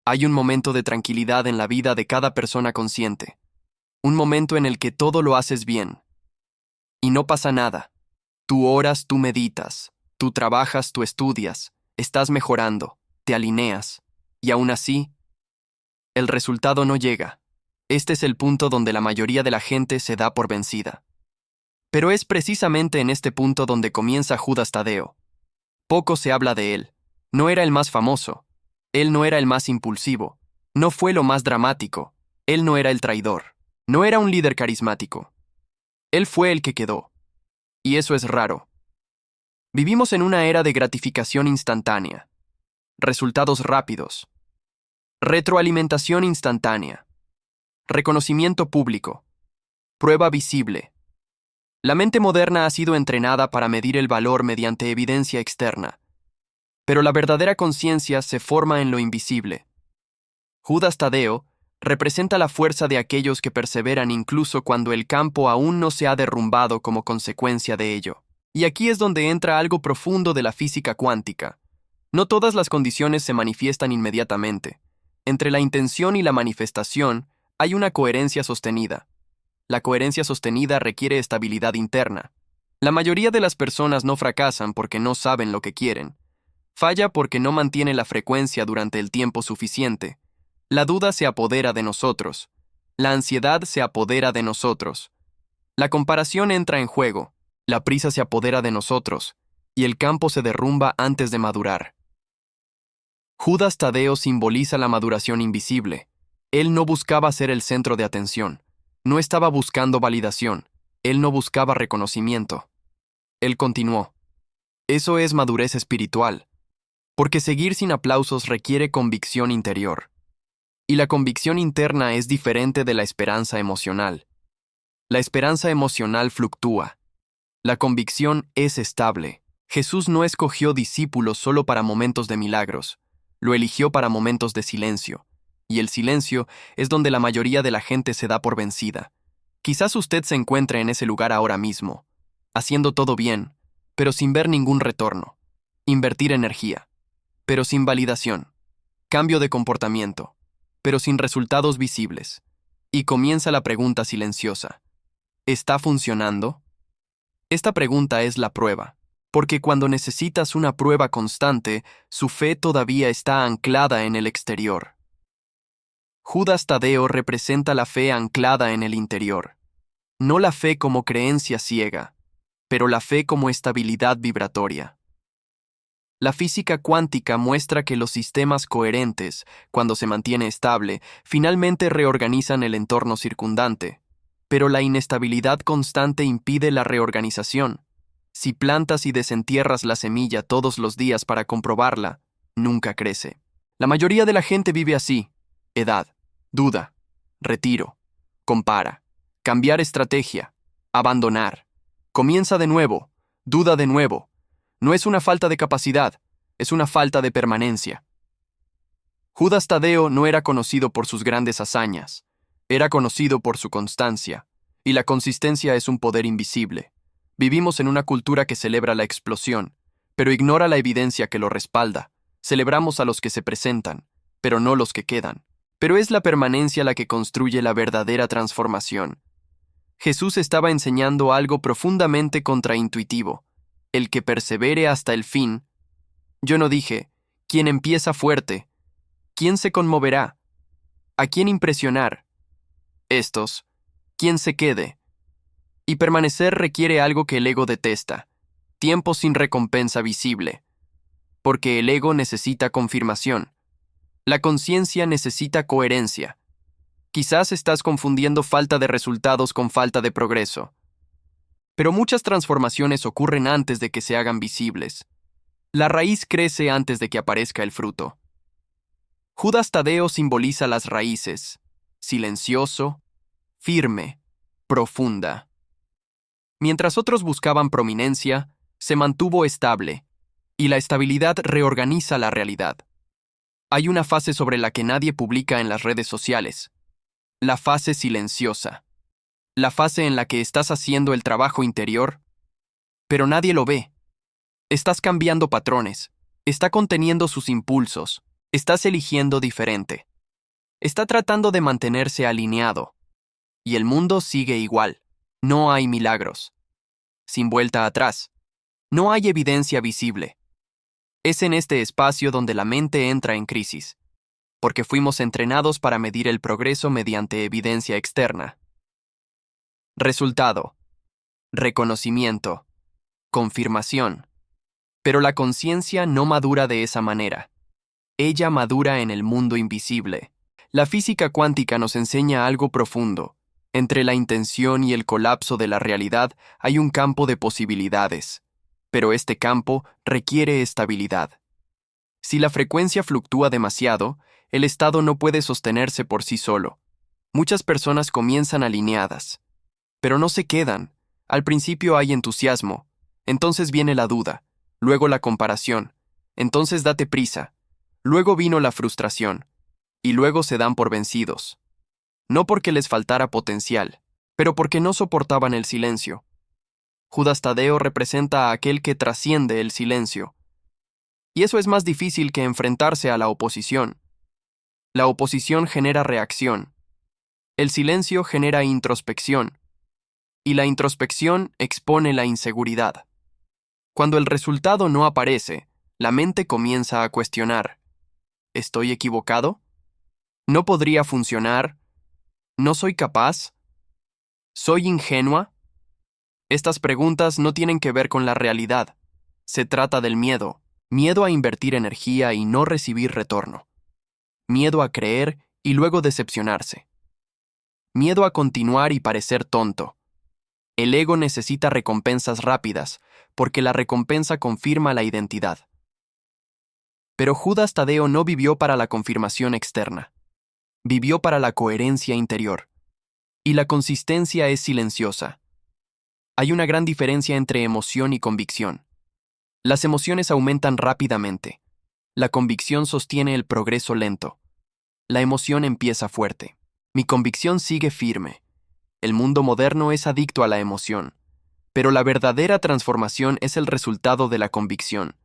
Hay un momento de tranquilidad en la vida de cada persona consciente. Un momento en el que todo lo haces bien. Y no pasa nada. Tú oras, tú meditas, tú trabajas, tú estudias, estás mejorando, te alineas. Y aún así, el resultado no llega. Este es el punto donde la mayoría de la gente se da por vencida. Pero es precisamente en este punto donde comienza Judas Tadeo. Poco se habla de él. No era el más famoso. Él no era el más impulsivo. No fue lo más dramático. Él no era el traidor. No era un líder carismático. Él fue el que quedó. Y eso es raro. Vivimos en una era de gratificación instantánea. Resultados rápidos. Retroalimentación instantánea. Reconocimiento público. Prueba visible. La mente moderna ha sido entrenada para medir el valor mediante evidencia externa. Pero la verdadera conciencia se forma en lo invisible. Judas Tadeo representa la fuerza de aquellos que perseveran incluso cuando el campo aún no se ha derrumbado como consecuencia de ello. Y aquí es donde entra algo profundo de la física cuántica. No todas las condiciones se manifiestan inmediatamente. Entre la intención y la manifestación hay una coherencia sostenida. La coherencia sostenida requiere estabilidad interna. La mayoría de las personas no fracasan porque no saben lo que quieren. Falla porque no mantiene la frecuencia durante el tiempo suficiente. La duda se apodera de nosotros. La ansiedad se apodera de nosotros. La comparación entra en juego. La prisa se apodera de nosotros. Y el campo se derrumba antes de madurar. Judas Tadeo simboliza la maduración invisible. Él no buscaba ser el centro de atención. No estaba buscando validación. Él no buscaba reconocimiento. Él continuó. Eso es madurez espiritual. Porque seguir sin aplausos requiere convicción interior. Y la convicción interna es diferente de la esperanza emocional. La esperanza emocional fluctúa. La convicción es estable. Jesús no escogió discípulos solo para momentos de milagros. Lo eligió para momentos de silencio. Y el silencio es donde la mayoría de la gente se da por vencida. Quizás usted se encuentre en ese lugar ahora mismo, haciendo todo bien, pero sin ver ningún retorno. Invertir energía, pero sin validación. Cambio de comportamiento, pero sin resultados visibles. Y comienza la pregunta silenciosa. ¿Está funcionando? Esta pregunta es la prueba, porque cuando necesitas una prueba constante, su fe todavía está anclada en el exterior. Judas Tadeo representa la fe anclada en el interior. No la fe como creencia ciega, pero la fe como estabilidad vibratoria. La física cuántica muestra que los sistemas coherentes, cuando se mantiene estable, finalmente reorganizan el entorno circundante. Pero la inestabilidad constante impide la reorganización. Si plantas y desentierras la semilla todos los días para comprobarla, nunca crece. La mayoría de la gente vive así. Edad, duda, retiro, compara, cambiar estrategia, abandonar, comienza de nuevo, duda de nuevo. No es una falta de capacidad, es una falta de permanencia. Judas Tadeo no era conocido por sus grandes hazañas, era conocido por su constancia, y la consistencia es un poder invisible. Vivimos en una cultura que celebra la explosión, pero ignora la evidencia que lo respalda. Celebramos a los que se presentan, pero no los que quedan. Pero es la permanencia la que construye la verdadera transformación. Jesús estaba enseñando algo profundamente contraintuitivo. El que persevere hasta el fin. Yo no dije, ¿quién empieza fuerte? ¿Quién se conmoverá? ¿A quién impresionar? Estos, ¿quién se quede? Y permanecer requiere algo que el ego detesta, tiempo sin recompensa visible. Porque el ego necesita confirmación. La conciencia necesita coherencia. Quizás estás confundiendo falta de resultados con falta de progreso. Pero muchas transformaciones ocurren antes de que se hagan visibles. La raíz crece antes de que aparezca el fruto. Judas Tadeo simboliza las raíces, silencioso, firme, profunda. Mientras otros buscaban prominencia, se mantuvo estable, y la estabilidad reorganiza la realidad. Hay una fase sobre la que nadie publica en las redes sociales. La fase silenciosa. La fase en la que estás haciendo el trabajo interior, pero nadie lo ve. Estás cambiando patrones, está conteniendo sus impulsos, Estás eligiendo diferente. Está tratando de mantenerse alineado. Y el mundo sigue igual. No hay milagros. Sin vuelta atrás. No hay evidencia visible. Es en este espacio donde la mente entra en crisis, porque fuimos entrenados para medir el progreso mediante evidencia externa. Resultado: reconocimiento, confirmación. Pero la conciencia no madura de esa manera. Ella madura en el mundo invisible. La física cuántica nos enseña algo profundo. Entre la intención y el colapso de la realidad hay un campo de posibilidades, pero este campo requiere estabilidad. Si la frecuencia fluctúa demasiado, el estado no puede sostenerse por sí solo. Muchas personas comienzan alineadas, pero no se quedan. Al principio hay entusiasmo, entonces viene la duda, luego la comparación, entonces date prisa, luego vino la frustración, y luego se dan por vencidos. No porque les faltara potencial, pero porque no soportaban el silencio. Judas Tadeo representa a aquel que trasciende el silencio. Y eso es más difícil que enfrentarse a la oposición. La oposición genera reacción. El silencio genera introspección. Y la introspección expone la inseguridad. Cuando el resultado no aparece, la mente comienza a cuestionar. ¿Estoy equivocado? ¿No podría funcionar? ¿No soy capaz? ¿Soy ingenua? Estas preguntas no tienen que ver con la realidad. Se trata del miedo. Miedo a invertir energía y no recibir retorno. Miedo a creer y luego decepcionarse. Miedo a continuar y parecer tonto. El ego necesita recompensas rápidas, porque la recompensa confirma la identidad. Pero Judas Tadeo no vivió para la confirmación externa. Vivió para la coherencia interior. Y la consistencia es silenciosa. Hay una gran diferencia entre emoción y convicción. Las emociones aumentan rápidamente. La convicción sostiene el progreso lento. La emoción empieza fuerte. Mi convicción sigue firme. El mundo moderno es adicto a la emoción, pero la verdadera transformación es el resultado de la convicción.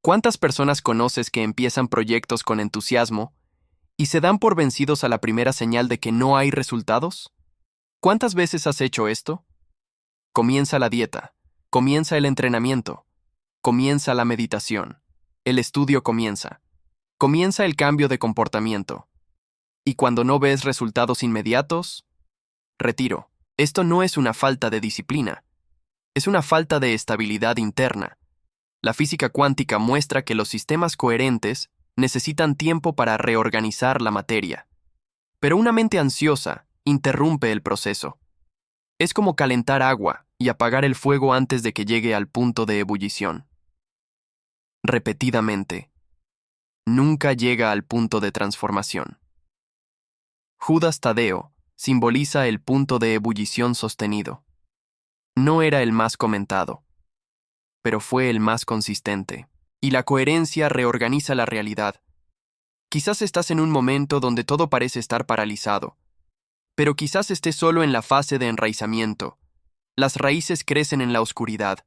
¿Cuántas personas conoces que empiezan proyectos con entusiasmo y se dan por vencidos a la primera señal de que no hay resultados? ¿Cuántas veces has hecho esto? Comienza la dieta, comienza el entrenamiento, comienza la meditación, el estudio comienza el cambio de comportamiento. Y cuando no ves resultados inmediatos, retiro. Esto no es una falta de disciplina, es una falta de estabilidad interna. La física cuántica muestra que los sistemas coherentes necesitan tiempo para reorganizar la materia. Pero una mente ansiosa interrumpe el proceso. Es como calentar agua y apagar el fuego antes de que llegue al punto de ebullición. Repetidamente, nunca llega al punto de transformación. Judas Tadeo simboliza el punto de ebullición sostenido. No era el más comentado, pero fue el más consistente, y la coherencia reorganiza la realidad. Quizás estás en un momento donde todo parece estar paralizado, pero quizás estés solo en la fase de enraizamiento. Las raíces crecen en la oscuridad,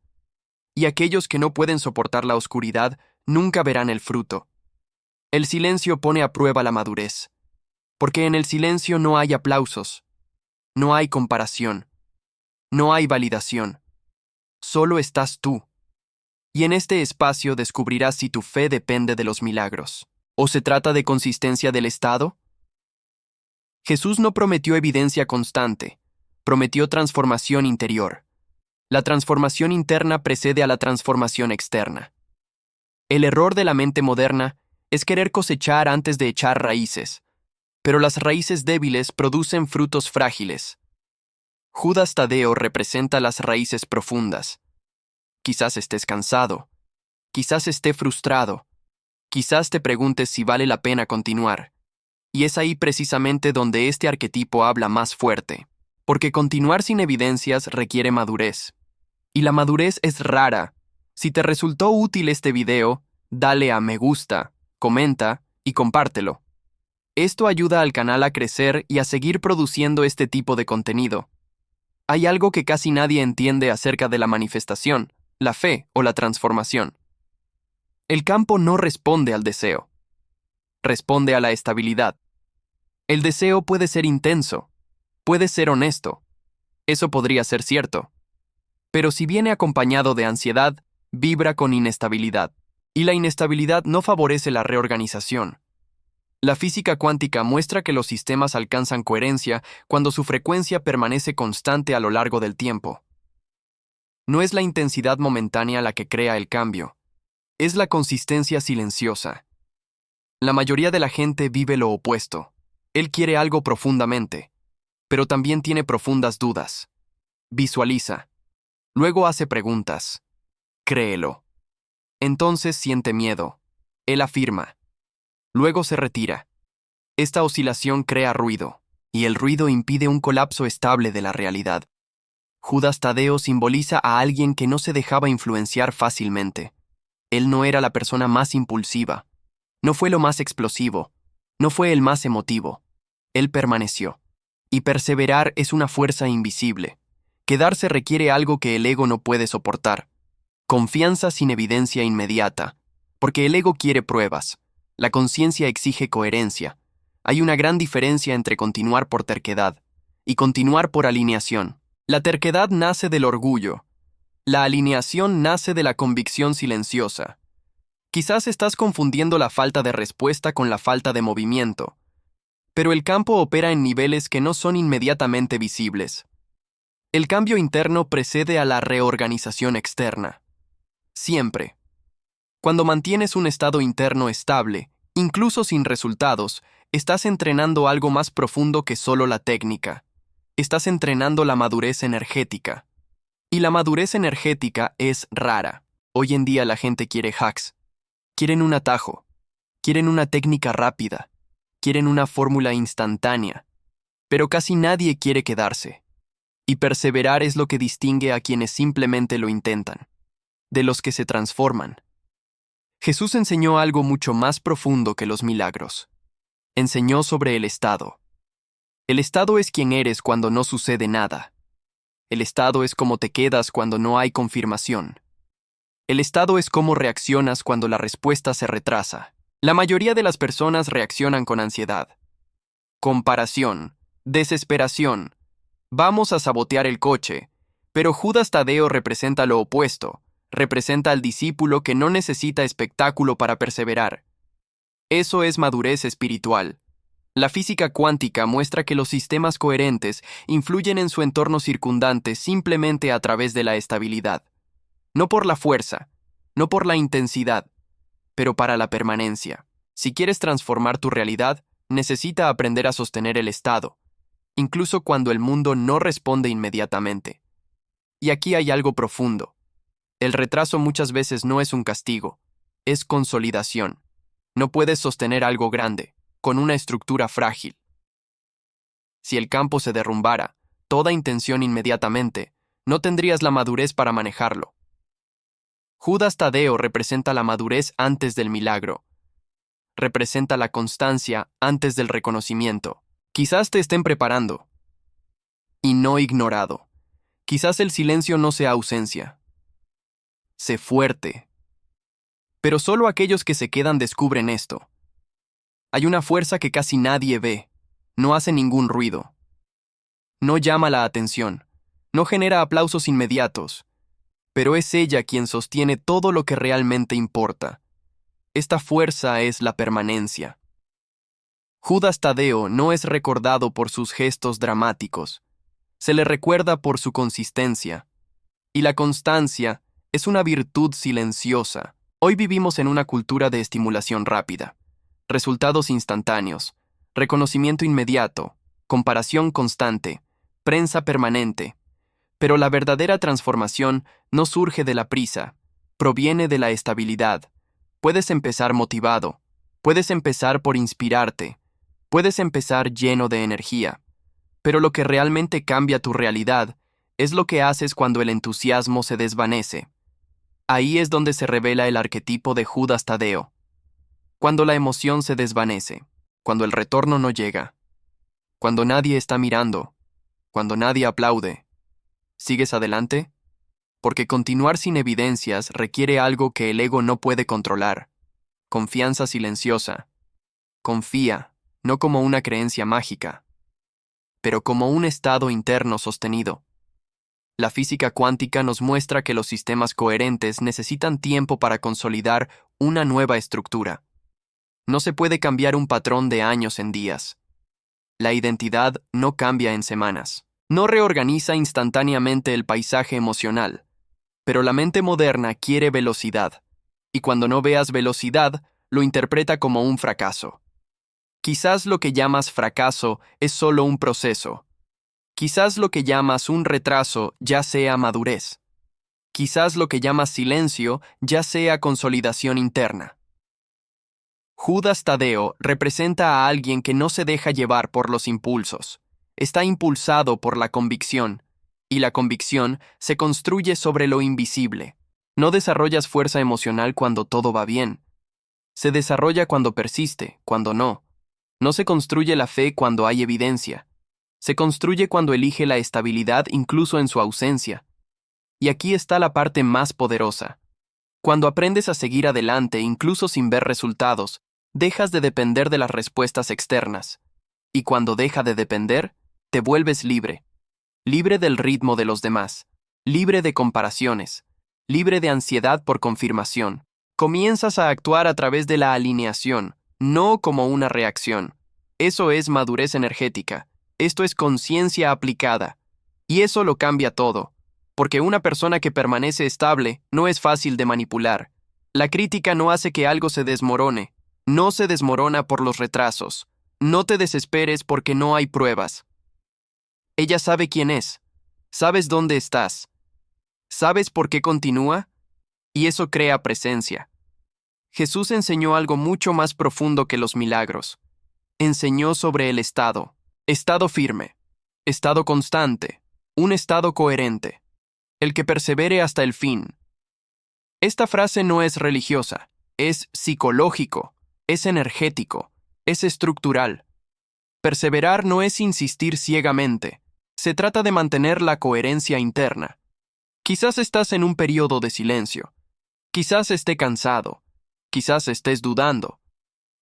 y aquellos que no pueden soportar la oscuridad nunca verán el fruto. El silencio pone a prueba la madurez, porque en el silencio no hay aplausos, no hay comparación, no hay validación. Solo estás tú. Y en este espacio descubrirás si tu fe depende de los milagros, o se trata de consistencia del estado. Jesús no prometió evidencia constante, prometió transformación interior. La transformación interna precede a la transformación externa. El error de la mente moderna es querer cosechar antes de echar raíces, pero las raíces débiles producen frutos frágiles. Judas Tadeo representa las raíces profundas. Quizás estés cansado, quizás esté frustrado, quizás te preguntes si vale la pena continuar. Y es ahí precisamente donde este arquetipo habla más fuerte, porque continuar sin evidencias requiere madurez. Y la madurez es rara. Si te resultó útil este video, dale a me gusta, comenta y compártelo. Esto ayuda al canal a crecer y a seguir produciendo este tipo de contenido. Hay algo que casi nadie entiende acerca de la manifestación, la fe o la transformación. El campo no responde al deseo. responde a la estabilidad. El deseo puede ser intenso, puede ser honesto. Eso podría ser cierto. Pero si viene acompañado de ansiedad, vibra con inestabilidad. Y la inestabilidad no favorece la reorganización. La física cuántica muestra que los sistemas alcanzan coherencia cuando su frecuencia permanece constante a lo largo del tiempo. No es la intensidad momentánea la que crea el cambio, es la consistencia silenciosa. La mayoría de la gente vive lo opuesto. Él quiere algo profundamente, pero también tiene profundas dudas. Visualiza. Luego hace preguntas. Créelo. Entonces siente miedo. Él afirma. Luego se retira. Esta oscilación crea ruido, y el ruido impide un colapso estable de la realidad. Judas Tadeo simboliza a alguien que no se dejaba influenciar fácilmente. Él no era la persona más impulsiva, no fue lo más explosivo, no fue el más emotivo. Él permaneció. Y perseverar es una fuerza invisible. Quedarse requiere algo que el ego no puede soportar. Confianza sin evidencia inmediata, porque el ego quiere pruebas. La conciencia exige coherencia. Hay una gran diferencia entre continuar por terquedad y continuar por alineación. La terquedad nace del orgullo. La alineación nace de la convicción silenciosa. Quizás estás confundiendo la falta de respuesta con la falta de movimiento, pero el campo opera en niveles que no son inmediatamente visibles. El cambio interno precede a la reorganización externa. Siempre. Cuando mantienes un estado interno estable, incluso sin resultados, estás entrenando algo más profundo que solo la técnica. Estás entrenando la madurez energética. Y la madurez energética es rara. Hoy en día la gente quiere hacks. Quieren un atajo. Quieren una técnica rápida. Quieren una fórmula instantánea. Pero casi nadie quiere quedarse. Y perseverar es lo que distingue a quienes simplemente lo intentan, de los que se transforman. Jesús enseñó algo mucho más profundo que los milagros. Enseñó sobre el estado. El estado es quien eres cuando no sucede nada. El estado es cómo te quedas cuando no hay confirmación. El estado es cómo reaccionas cuando la respuesta se retrasa. La mayoría de las personas reaccionan con ansiedad, comparación, desesperación. Vamos a sabotear el coche, pero Judas Tadeo representa lo opuesto, representa al discípulo que no necesita espectáculo para perseverar. Eso es madurez espiritual. La física cuántica muestra que los sistemas coherentes influyen en su entorno circundante simplemente a través de la estabilidad. No por la fuerza, no por la intensidad, pero para la permanencia. Si quieres transformar tu realidad, necesita aprender a sostener el estado, incluso cuando el mundo no responde inmediatamente. Y aquí hay algo profundo. El retraso muchas veces no es un castigo, es consolidación. No puedes sostener algo grande, con una estructura frágil. Si el campo se derrumbara, toda intención inmediatamente, no tendrías la madurez para manejarlo. Judas Tadeo representa la madurez antes del milagro. Representa la constancia antes del reconocimiento. Quizás te estén preparando. Y no ignorado. Quizás el silencio no sea ausencia. Sé fuerte. Pero solo aquellos que se quedan descubren esto. Hay una fuerza que casi nadie ve. No hace ningún ruido. No llama la atención. No genera aplausos inmediatos. Pero es ella quien sostiene todo lo que realmente importa. Esta fuerza es la permanencia. Judas Tadeo no es recordado por sus gestos dramáticos. Se le recuerda por su consistencia. Y la constancia es una virtud silenciosa. Hoy vivimos en una cultura de estimulación rápida. Resultados instantáneos, reconocimiento inmediato, comparación constante, prensa permanente. Pero la verdadera transformación no surge de la prisa, proviene de la estabilidad. Puedes empezar motivado, puedes empezar por inspirarte, puedes empezar lleno de energía. Pero lo que realmente cambia tu realidad es lo que haces cuando el entusiasmo se desvanece. Ahí es donde se revela el arquetipo de Judas Tadeo. Cuando la emoción se desvanece, cuando el retorno no llega, cuando nadie está mirando, cuando nadie aplaude. ¿Sigues adelante? Porque continuar sin evidencias requiere algo que el ego no puede controlar: confianza silenciosa. confía, no como una creencia mágica, pero como un estado interno sostenido. La física cuántica nos muestra que los sistemas coherentes necesitan tiempo para consolidar una nueva estructura. No se puede cambiar un patrón de años en días. La identidad no cambia en semanas. No reorganiza instantáneamente el paisaje emocional. Pero la mente moderna quiere velocidad. Y cuando no veas velocidad, lo interpreta como un fracaso. Quizás lo que llamas fracaso es solo un proceso. Quizás lo que llamas un retraso ya sea madurez. Quizás lo que llamas silencio ya sea consolidación interna. Judas Tadeo representa a alguien que no se deja llevar por los impulsos. Está impulsado por la convicción, y la convicción se construye sobre lo invisible. No desarrollas fuerza emocional cuando todo va bien. Se desarrolla cuando persiste, cuando no. No se construye la fe cuando hay evidencia. Se construye cuando elige la estabilidad incluso en su ausencia. Y aquí está la parte más poderosa. Cuando aprendes a seguir adelante incluso sin ver resultados, dejas de depender de las respuestas externas. Y cuando deja de depender, te vuelves libre. Libre del ritmo de los demás. Libre de comparaciones. Libre de ansiedad por confirmación. Comienzas a actuar a través de la alineación, no como una reacción. Eso es madurez energética. Esto es conciencia aplicada. Y eso lo cambia todo. Porque una persona que permanece estable no es fácil de manipular. La crítica no hace que algo se desmorone. No se desmorona por los retrasos. No te desesperes porque no hay pruebas. Ella sabe quién es. Sabes dónde estás. ¿Sabes por qué continúa? Y eso crea presencia. Jesús enseñó algo mucho más profundo que los milagros. Enseñó sobre el estado. Estado firme. Estado constante. Un estado coherente. El que persevere hasta el fin. Esta frase no es religiosa. Es psicológico. Es energético. Es estructural. Perseverar no es insistir ciegamente. Se trata de mantener la coherencia interna. Quizás estás en un periodo de silencio. Quizás esté cansado. Quizás estés dudando.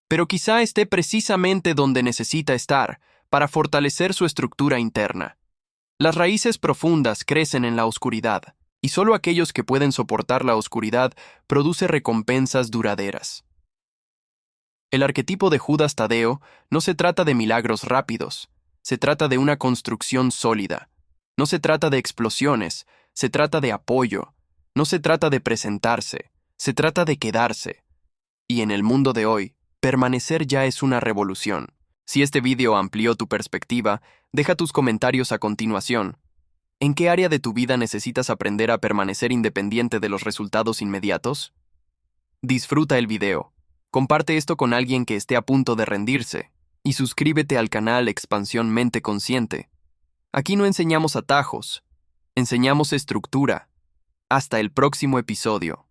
Pero quizá esté precisamente donde necesita estar para fortalecer su estructura interna. Las raíces profundas crecen en la oscuridad, y solo aquellos que pueden soportar la oscuridad produce recompensas duraderas. El arquetipo de Judas Tadeo no se trata de milagros rápidos, se trata de una construcción sólida. No se trata de explosiones, se trata de apoyo. No se trata de presentarse, se trata de quedarse. Y en el mundo de hoy, permanecer ya es una revolución. Si este vídeo amplió tu perspectiva, deja tus comentarios a continuación. ¿En qué área de tu vida necesitas aprender a permanecer independiente de los resultados inmediatos? Disfruta el video. Comparte esto con alguien que esté a punto de rendirse. Y suscríbete al canal Expansión Mente Consciente. Aquí no enseñamos atajos, enseñamos estructura. Hasta el próximo episodio.